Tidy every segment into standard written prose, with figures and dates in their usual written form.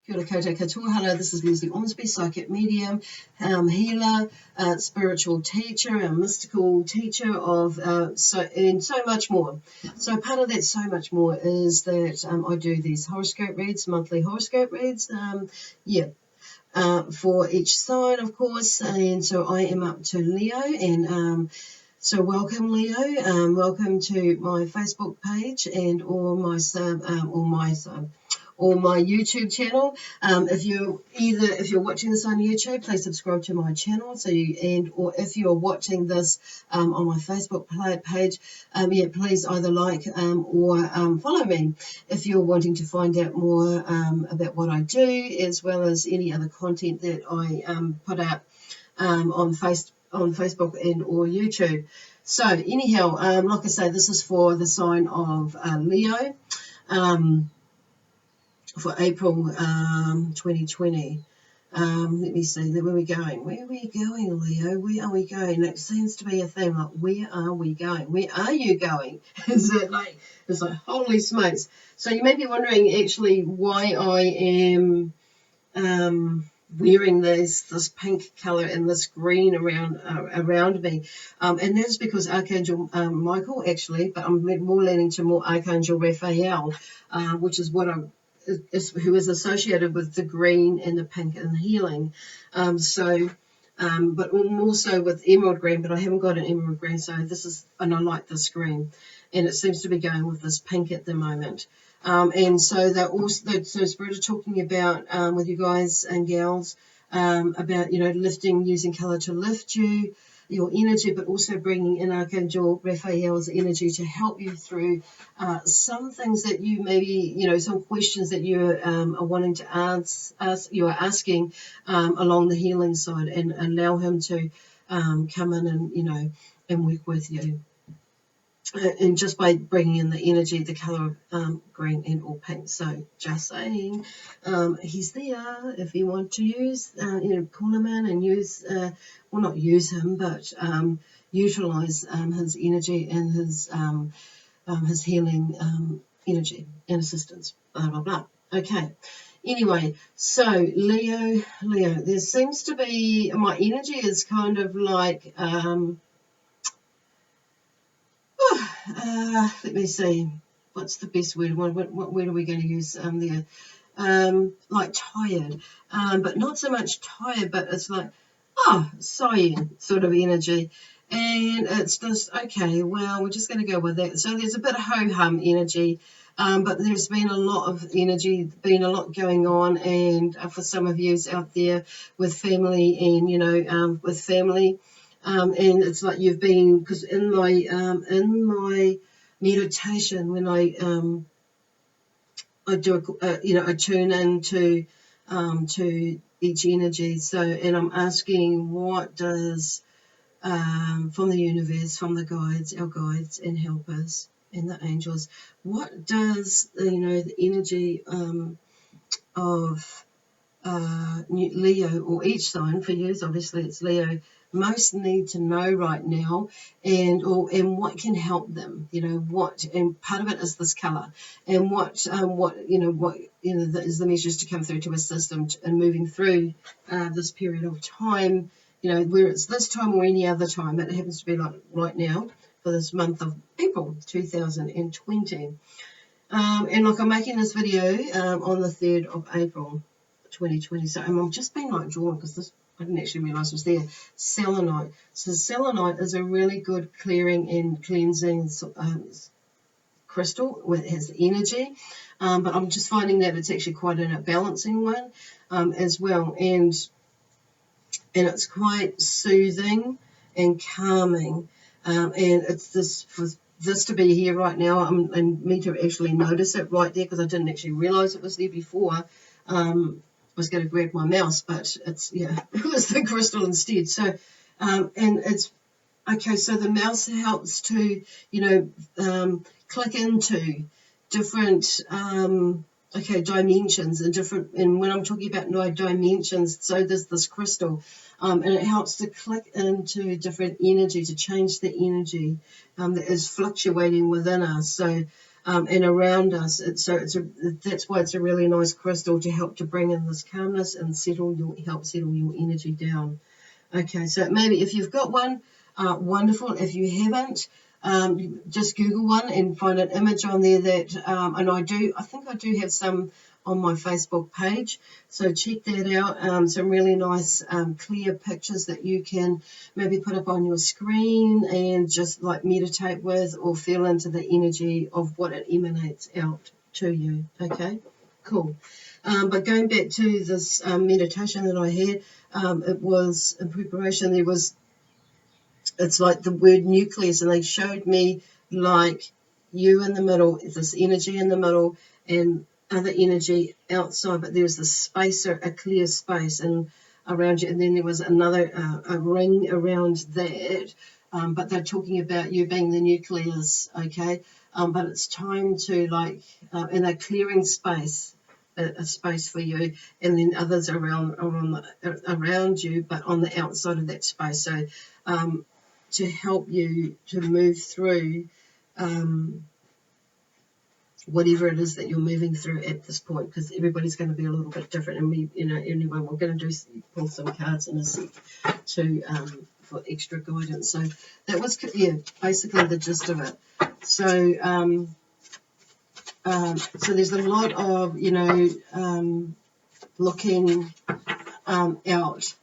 Kia ora koutou katoa. Hello, this is Lesley Ormsby, psychic medium, healer, spiritual teacher, and mystical teacher of so much more. So part of that so much more is that I do these horoscope reads, monthly horoscope reads. For each sign, of course, and so I am up to Leo, and so welcome, Leo. Welcome to my Facebook page and or my YouTube channel. If you're watching this on YouTube, please subscribe to my channel. Or if you're watching this on my Facebook page, please either like or follow me if you're wanting to find out more about what I do, as well as any other content that I put out on Facebook and or YouTube. So anyhow, like I say, this is for the sign of Leo. For April 2020. Let me see, where are we going? Where are we going, Leo? Where are we going? That seems to be a thing, like, where are we going? Where are you going? It's like, holy smokes. So you may be wondering, actually, why I am wearing this pink color and this green around me, and that's because Archangel Michael, actually, but I'm more leaning to more Archangel Raphael, which is what who is associated with the green and the pink and healing. But also with emerald green, but I haven't got an emerald green, so and I like this green, and it seems to be going with this pink at the moment. And so Spirit are talking about with you guys and gals about lifting, using color to lift your energy, but also bringing in Archangel Raphael's energy to help you through some things that you maybe, some questions that you are wanting to you are asking along the healing side, and allow him to come in and work with you. And just by bringing in the energy, the color of green and or pink. So just saying, he's there if you want to use, call him in and use, well, not use him, but utilize his energy and his healing energy and assistance, blah, blah, blah. Okay. Anyway, so Leo, there seems to be, my energy is kind of like, let me see, what's the best word? What word are we going to use there? Like tired, but not so much tired, but it's like, sighing sort of energy. And it's just, okay, well, we're just going to go with that. So there's a bit of ho-hum energy, but there's been a lot of energy, been a lot going on, and for some of you out there with family and, with family, and it's like you've been, because in my meditation, when I do I tune into to each energy. So, and I'm asking, what does from the universe, from the guides, our guides and helpers and the angels, what does the energy of Leo, or each sign for you, obviously it's Leo, most need to know right now, and what can help them, and part of it is this color, and what is the measures to come through to assist them and moving through this period of time, where it's this time or any other time. It happens to be like right now for this month of April 2020. And like, I'm making this video on the 3rd of April 2020. So I'm just being like drawn, because this, I didn't actually realize was there. Selenite. So selenite is a really good clearing and cleansing crystal. It has energy, but I'm just finding that it's actually quite a balancing one as well, and it's quite soothing and calming, and it's this to be here right now, and me to actually notice it right there, because I didn't actually realize it was there before. I was going to grab my mouse, but it was the crystal instead. So, and it's okay. So the mouse helps to, click into different, dimensions and different. And when I'm talking about dimensions, so there's this crystal, and it helps to click into different energy, to change the energy that is fluctuating within us. So, and around us. That's why it's a really nice crystal to help to bring in this calmness and help settle your energy down. Okay, so maybe if you've got one, wonderful. If you haven't, just Google one and find an image on there that, and I think I do have some on my Facebook page, so check that out. Some really nice clear pictures that you can maybe put up on your screen and just like meditate with or feel into the energy of what it emanates out to you. Okay, cool. But going back to this meditation that I had, it was in preparation. It's like the word nucleus, and they showed me like you in the middle, this energy in the middle, and other energy outside, but there was this space, a clear space, and around you, and then there was another a ring around that. But they're talking about you being the nucleus, okay? But it's time to and they're clearing space. A space for you, and then others around you, but on the outside of that space. So to help you to move through whatever it is that you're moving through at this point, because everybody's going to be a little bit different. And anyway, we're going to pull some cards in a sec to for extra guidance. So that was basically the gist of it. So so there's a lot of looking out.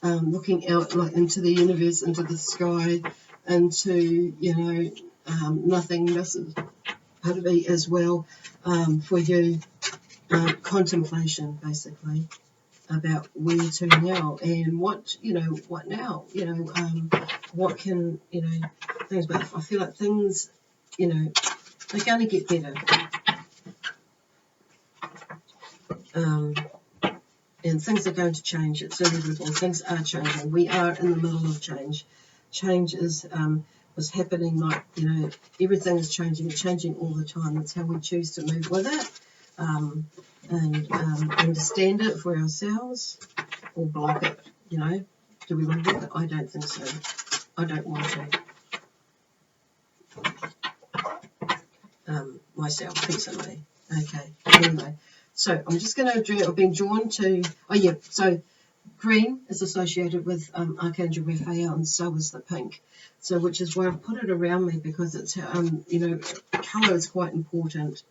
Looking out like into the universe, into the sky, into nothingness part of it as well, for you, contemplation basically about where to now and what now, what can things. But I feel like things they're going to get better. And things are going to change. It's inevitable. Things are changing. We are in the middle of change. Change is happening. Everything is changing all the time. That's how we choose to move with it, and understand it for ourselves, or block it. Do we want to block it? I don't think so. I don't want to. Myself personally. Okay. Anyway. So I'm just going to do it. I've been drawn to, so green is associated with Archangel Raphael, and so is the pink. So which is why I've put it around me, because it's, colour is quite important.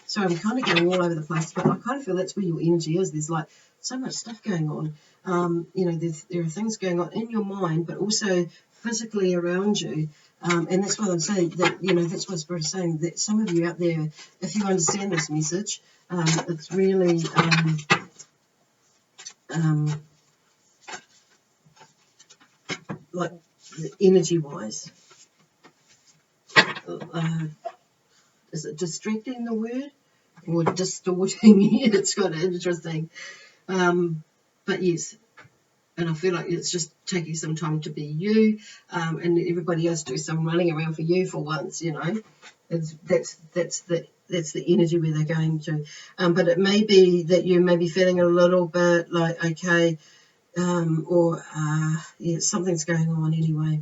So I'm kind of going all over the place, but I kind of feel that's where your energy is. There's like so much stuff going on. There are things going on in your mind, but also physically around you. And that's why I'm saying that, that's what Spirit is saying, that some of you out there, if you understand this message, it's really like energy-wise. Is it distracting, the word? Or distorting? It's kind of interesting. But yes. And I feel like it's just taking some time to be you, and everybody else do some running around for you for once, That's the energy where they're going to. But it may be that you may be feeling a little bit like, okay, something's going on anyway.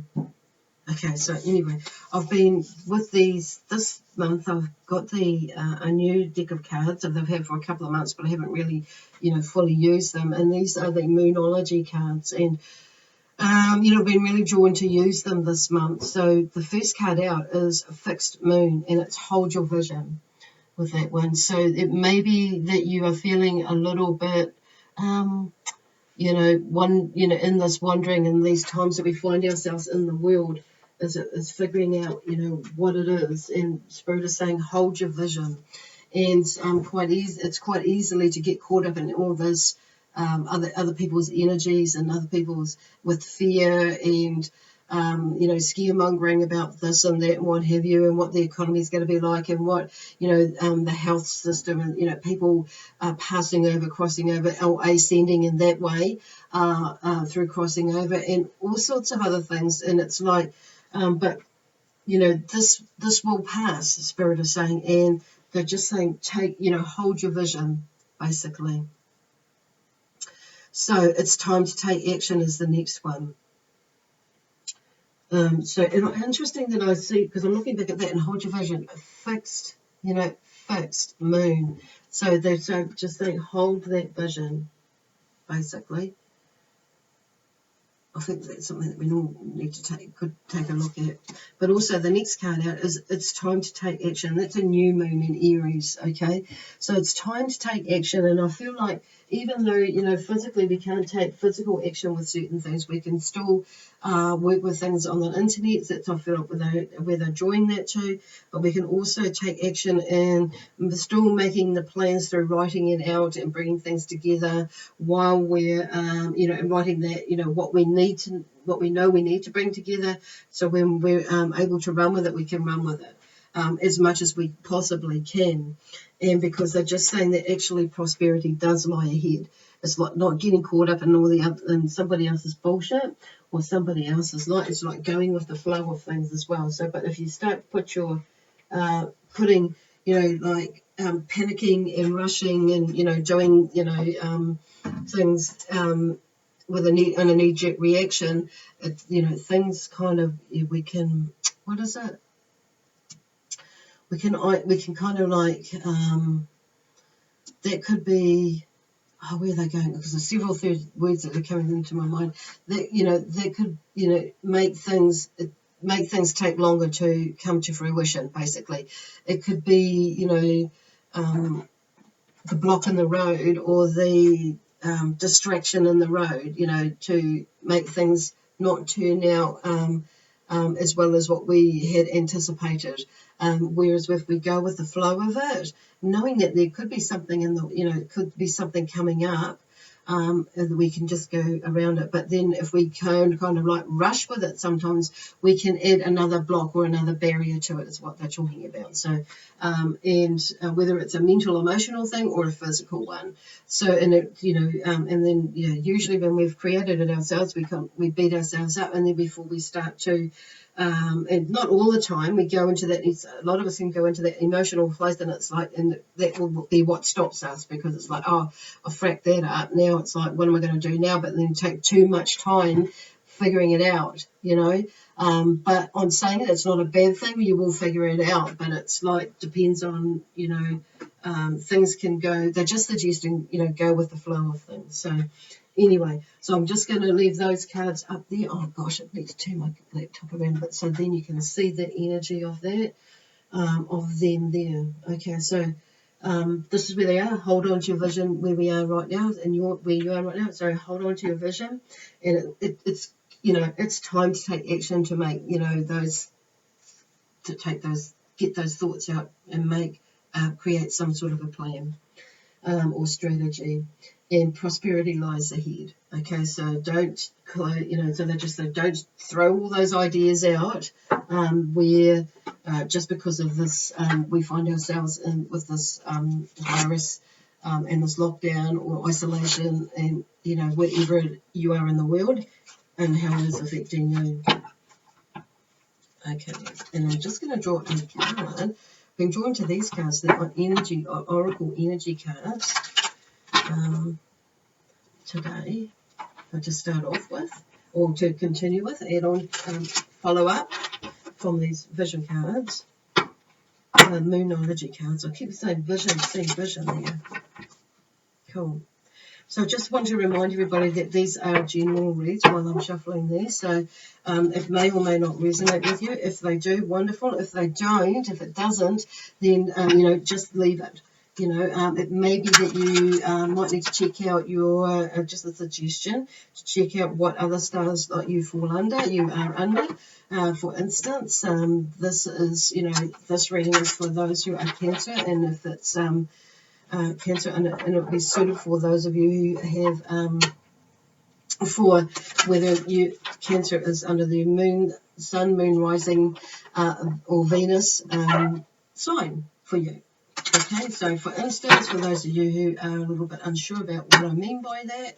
Okay, so anyway, I've been with these this month. I've got a new deck of cards that I've had for a couple of months, but I haven't really, fully used them. And these are the Moonology cards, and I've been really drawn to use them this month. So the first card out is a fixed moon, and it's hold your vision with that one. So it may be that you are feeling a little bit, in this wandering, in these times that we find ourselves in the world. Is figuring out, what it is, and Spirit is saying, hold your vision, and it's quite easily to get caught up in all this, other people's energies and other people's with fear and scaremongering about this and that and what have you, and what the economy is going to be like, and what the health system, and people passing over, crossing over, or ascending in that way through crossing over, and all sorts of other things. And it's like, but this will pass, the Spirit is saying, and they're just saying, hold your vision, basically. So it's time to take action is the next one. So interesting that I see, because I'm looking back at that and hold your vision, fixed, fixed moon. So they're just saying hold that vision, basically. I think that's something that we all need to could take a look at. But also the next card out is it's time to take action. That's a new moon in Aries, okay? So it's time to take action, and I feel like even though, physically we can't take physical action with certain things, we can still work with things on the internet. That's, I feel like, where they're drawing that to. But we can also take action in still making the plans through writing it out and bringing things together while we're, and writing that, what we know we need to bring together. So when we're able to run with it, we can run with it as much as we possibly can. And because they're just saying that actually prosperity does lie ahead. It's like not getting caught up in all the other, in somebody else's bullshit or somebody else's light. It's like going with the flow of things as well. So, but if you start putting, panicking and rushing and doing, things with an knee-jerk reaction, things kind of we can. What is it? We can kind of like that could be. Oh, where are they going? Because there's several words that are coming into my mind. That could make things take longer to come to fruition. Basically, it could be the block in the road or the distraction in the road. To make things not turn out as well as what we had anticipated. Whereas if we go with the flow of it, knowing that there could be something it could be something coming up, and we can just go around it. But then if we kind of like rush with it, sometimes we can add another block or another barrier to it, is what they're talking about. So, whether it's a mental, emotional thing or a physical one. So, and then usually when we've created it ourselves, we beat ourselves up, and then before we start to and not all the time, we go into that. A lot of us can go into that emotional place, and it's like, and that will be what stops us, because it's like, oh, I fracked that up. Now it's like, what am I going to do now? But then take too much time figuring it out, But on saying it's not a bad thing. You will figure it out, but it's like depends on, things can go. They're just suggesting, go with the flow of things. So. Anyway, so I'm just going to leave those cards up there. Oh, gosh, it needs to turn my laptop around a bit so then you can see the energy of that, of them there. Okay, so this is where they are. Hold on to your vision where we are right now, and where you are right now. So hold on to your vision, and it's it's time to take action to make, get those thoughts out and create some sort of a plan or strategy. And prosperity lies ahead. Okay, so don't, so they just say don't throw all those ideas out where just because of this, we find ourselves with this virus and this lockdown or isolation, and wherever you are in the world and how it is affecting you. Okay, and I'm just going to draw a card. I've been drawn to these cards. They're Oracle energy cards. Today, to start off with, or to continue with, add on, follow up from these vision cards, moonology cards. I keep saying vision, seeing vision there. Cool. So I just want to remind everybody that these are general reads while I'm shuffling these. So it may or may not resonate with you. If they do, wonderful. If they don't, if it doesn't, then, just leave it. It may be that you might need to check out your, just a suggestion, to check out what other stars like you are under. For instance, this is, this reading is for those who are Cancer, and if it's Cancer, and it will be suited for those of you who have, for whether Cancer is under the moon, sun, moon, rising, or Venus sign for you. Okay, so for instance, for those of you who are a little bit unsure about what I mean by that,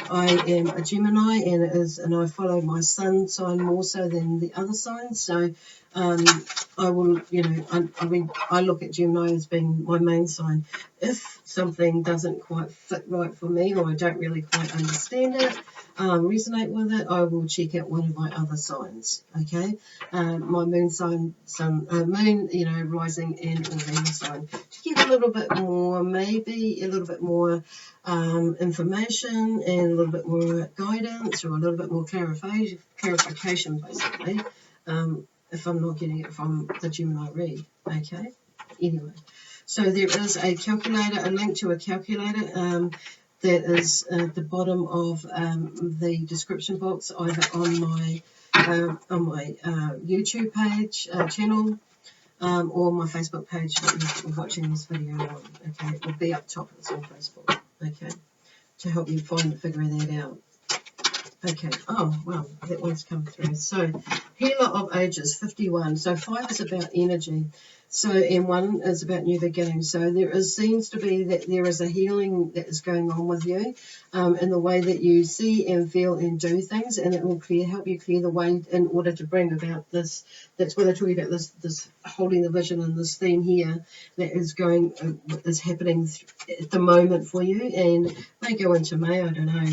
I am a Gemini, and I follow my sun sign more so than the other signs. So I will, I look at Gemini as being my main sign. If something doesn't quite fit right for me, or I don't really quite understand it, resonate with it, I will check out one of my other signs, okay? My moon sign, moon, rising and or Venus sign, to get a little bit more, maybe a little bit more information and a little bit more guidance, or a little bit more clarification, basically, if I'm not getting it from the Gemini read, okay? Anyway, so there is a calculator, a link to a calculator that is at the bottom of the description box, either on my YouTube page, channel, or my Facebook page that you're watching this video on. Okay, it will be up top. It's on Facebook. Okay, to help you figure that out. Okay, oh, well, that one's come through. So, Healer of Ages, 51. So, 5 is about energy. So, and 1 is about new beginnings. So, seems to be that there is a healing that is going on with you in the way that you see and feel and do things, and it will help you clear the way in order to bring about this. That's what I talk about, this holding the vision and this theme here that is happening at the moment for you, and may go into May, I don't know,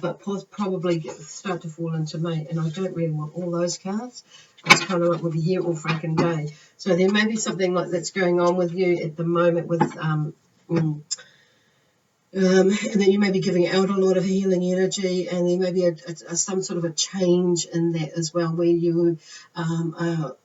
but probably start to fall into May, and I don't really want all those cards. It's kind of like we'll be here all freaking day. So there may be something like that's going on with you at the moment with and then you may be giving out a lot of healing energy, and there may be some sort of a change in that as well, where you are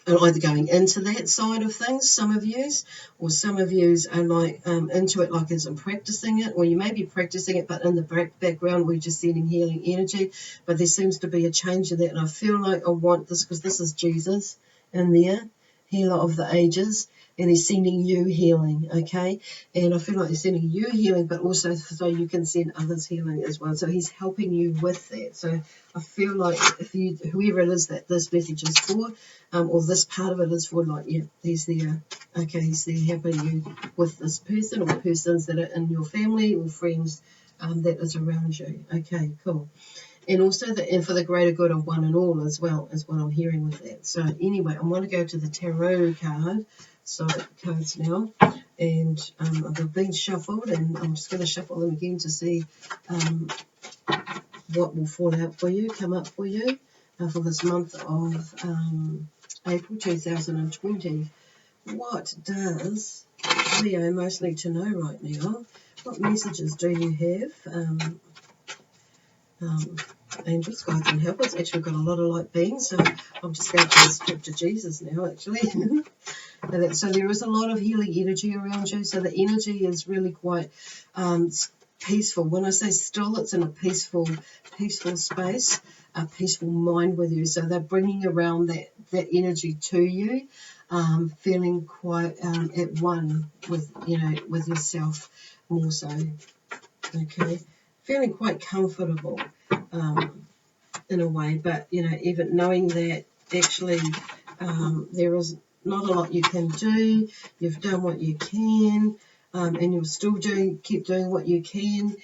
either going into that side of things, some of yous, or some of yous are like into it like as in practicing it, or you may be practicing it, but in the background we're just sending healing energy, but there seems to be a change in that, and I feel like I want this, because this is Jesus in there, Healer of the Ages, and he's sending you healing, okay? And I feel like he's sending you healing, but also so you can send others healing as well. So he's helping you with that. So I feel like whoever it is that this message is for, or this part of it is for, like, yeah, he's there. Okay, he's there helping you with this person or persons that are in your family or friends that is around you. Okay, cool. And also and for the greater good of one and all as well, is what I'm hearing with that. So anyway, I'm going to go to the tarot cards now, and they've been shuffled, and I'm just going to shuffle them again to see what will come up for you for this month of April 2020. What does Leo most need to know right now? What messages do you have? Angels, guides, and helpers. Actually, I've got a lot of light beings, so I'm just going to talk to Jesus now, actually. So there is a lot of healing energy around you. So the energy is really quite peaceful. When I say still, it's in a peaceful space, a peaceful mind with you. So they're bringing around that energy to you, feeling quite at one with yourself more so. Okay, feeling quite comfortable in a way, but even knowing that actually there is not a lot you can do. You've done what you can, and you'll still keep doing what you can,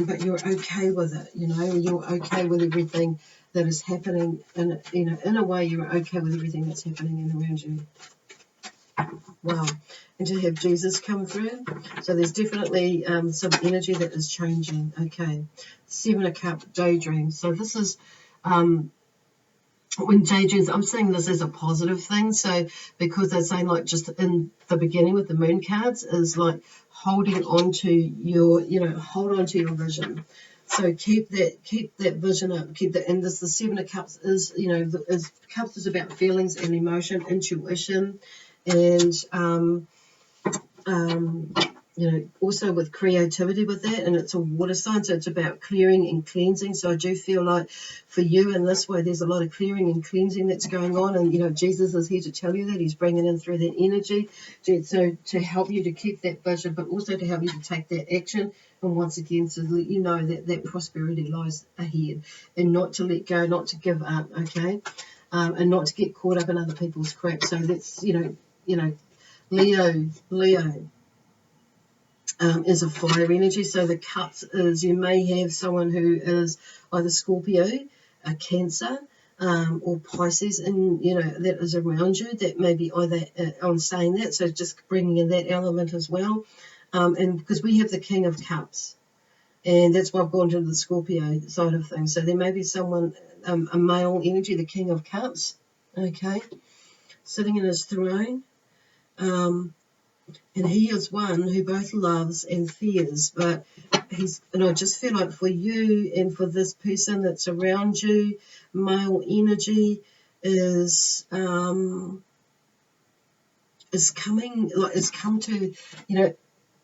but you're okay with it. You're okay with everything that is happening, and in a way you're okay with everything that's happening around you. Wow. And to have Jesus come through. So there's definitely some energy that is changing. Okay. 7 of Cups, daydream. So this is when daydreams, I'm saying this as a positive thing. So because they're saying, like, just in the beginning with the moon cards is like holding on to your, hold on to your vision. So keep that vision up, and the 7 of Cups is, Cups is about feelings and emotion, intuition, and also with creativity with that, and it's a water sign, so it's about clearing and cleansing. So I do feel like for you in this way, there's a lot of clearing and cleansing that's going on, and Jesus is here to tell you that. He's bringing in through that energy, so to help you to keep that vision, but also to help you to take that action, and once again to let you know that prosperity lies ahead, and not to let go, not to give up, okay, and not to get caught up in other people's crap. So that's Leo is a fire energy. So the Cups is, you may have someone who is either Scorpio, a Cancer, or Pisces, and that is around you. That may be either on saying that, so just bringing in that element as well, and because we have the King of Cups, and that's why I've gone to the Scorpio side of things. So there may be someone, a male energy, the King of Cups, okay, sitting in his throne. And he is one who both loves and fears, but and I just feel like for you and for this person that's around you, male energy is coming, like it's come to,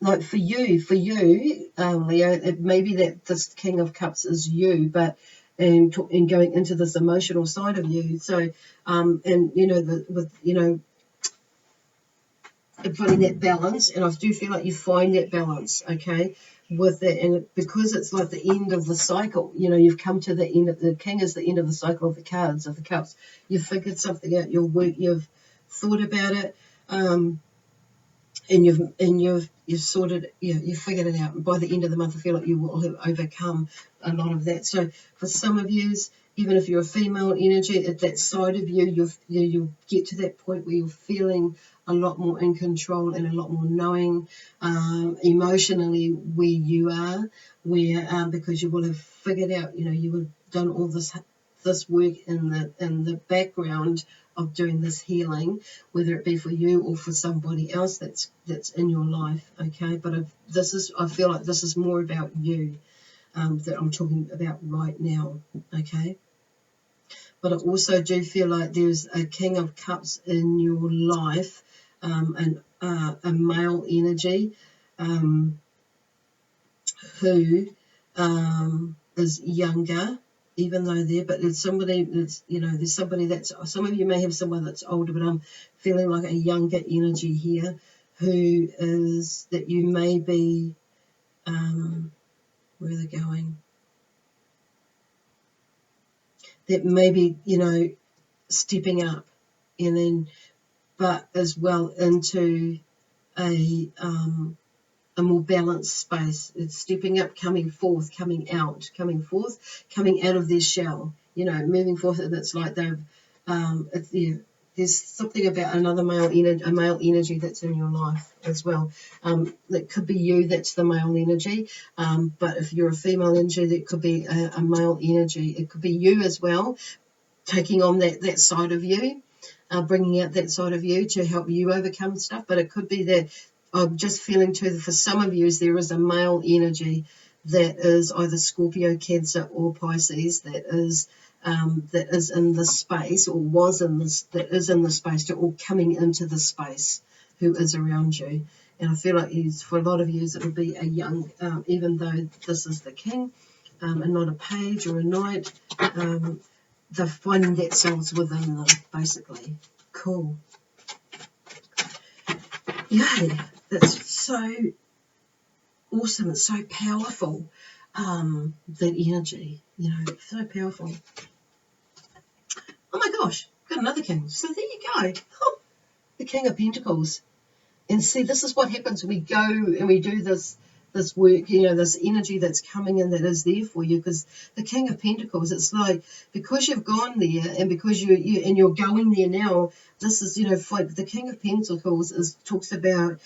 like for you, Leo, it may be that this King of Cups is you, but and going into this emotional side of you. So, and and finding that balance, and I do feel like you find that balance, okay, with that, and because it's like the end of the cycle, you've come to the end of the King is the end of the cycle of the cards of the cups. You've figured something out. You've thought about it, and you've sorted, you've figured it out. And by the end of the month, I feel like you will have overcome a lot of that. So for some of you, even if you're a female energy, at that side of you, you'll get to that point where you're feeling a lot more in control and a lot more knowing emotionally where you are, because you will have figured out, you would have done all this work in the background of doing this healing, whether it be for you or for somebody else that's in your life, okay? But I feel like this is more about you that I'm talking about right now, okay? But I also do feel like there's a King of Cups in your life, and a male energy who is younger, even though but there's somebody that's, there's somebody that's, some of you may have someone that's older, but I'm feeling like a younger energy here who is, that you may be, where are they going? That maybe, stepping up, and then, but as well into a more balanced space. It's stepping up, coming forth, coming out of their shell, moving forth. And it's like they've, there's something about a male energy that's in your life as well. That could be you, that's the male energy. But if you're a female energy, that could be a male energy. It could be you as well, taking on that side of you, bringing out that side of you to help you overcome stuff. But it could be that I'm just feeling too, for some of you, there is a male energy that is either Scorpio, Cancer, or Pisces that is in this space, or that is in the space, or coming into the space, who is around you. And I feel like for a lot of you, it will be a young, even though this is the King, and not a page or a knight, they're finding that selves within them, basically. Cool. Yay. That's so awesome. It's so powerful, that energy, so powerful. Oh my gosh, got another king. So there you go. Oh, the King of Pentacles. And see, this is what happens when we go and we do this work, this energy that's coming in that is there for you. Because the King of Pentacles, it's like, because you've gone there, and because you're going there now, this is, the King of Pentacles talks about,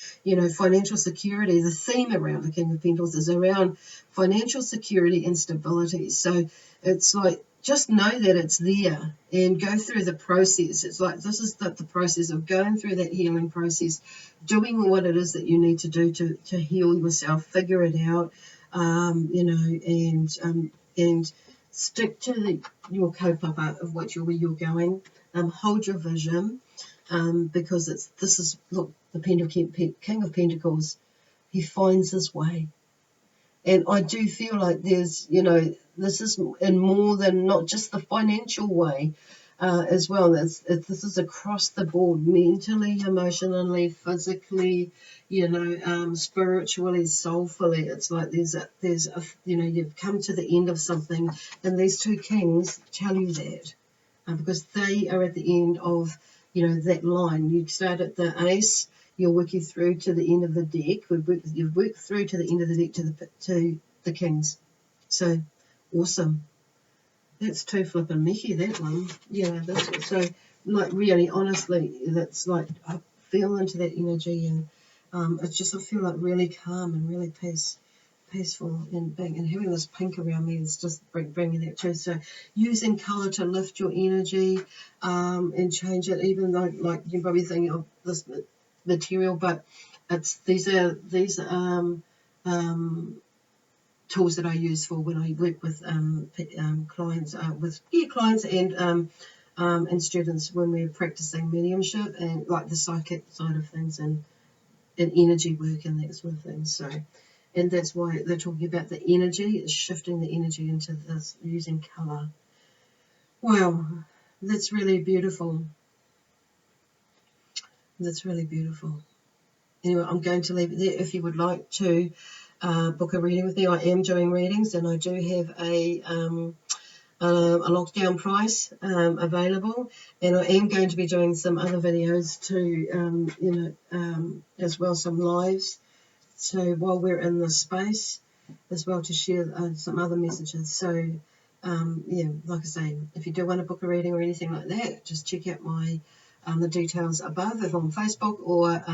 financial security. The theme around the King of Pentacles is around financial security and stability. So it's like, just know that it's there and go through the process. It's like, this is the process of going through that healing process, doing what it is that you need to do to heal yourself, figure it out, and stick to your kaupapa of where you're going. Hold your vision, because look, the King of Pentacles, he finds his way. And I do feel like there's, this is in more than not just the financial way, as well. This is across the board, mentally, emotionally, physically, spiritually, soulfully. It's like there's a you've come to the end of something, and these two kings tell you that, because they are at the end of, that line. You start at the ace, you're working through to the end of the deck. You've worked through to the end of the deck to the kings. So awesome. That's too flippin' Mickey, that one. Yeah, that's so, like, really, honestly, that's like, I feel into that energy, and it's just, I feel like really calm and really peaceful, and having this pink around me is just bringing that too. So using colour to lift your energy, and change it, even though, like, you probably think of this material, but these are tools that I use for when I work with clients, clients and students when we're practicing mediumship and like the psychic side of things, and energy work and that sort of thing. So, and that's why they're talking about the energy, shifting the energy into this using colour. Wow, that's really beautiful. That's really beautiful. Anyway, I'm going to leave it there. If you would like to book a reading with me, I am doing readings, and I do have a lockdown price available, and I am going to be doing some other videos too, as well, some lives. So while we're in this space, as well, to share some other messages. So yeah, like I say, if you do want to book a reading or anything like that, just check out my the details above if on Facebook, or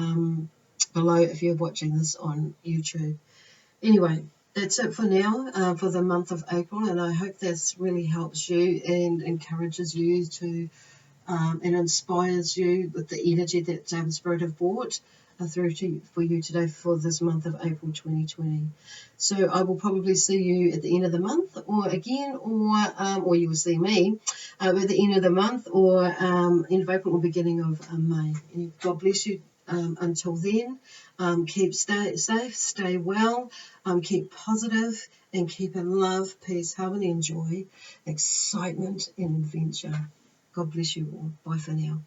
below if you're watching this on YouTube. Anyway, that's it for now, for the month of April, and I hope this really helps you and encourages you to and inspires you with the energy that Spirit have brought for you today for this month of April 2020. So I will probably see you at the end of the month, or again, or you will see me at the end of the month, or end of April or beginning of May. And God bless you. Until then, stay safe, stay well, keep positive, and keep in love, peace, harmony, and joy, excitement, and adventure. God bless you all. Bye for now.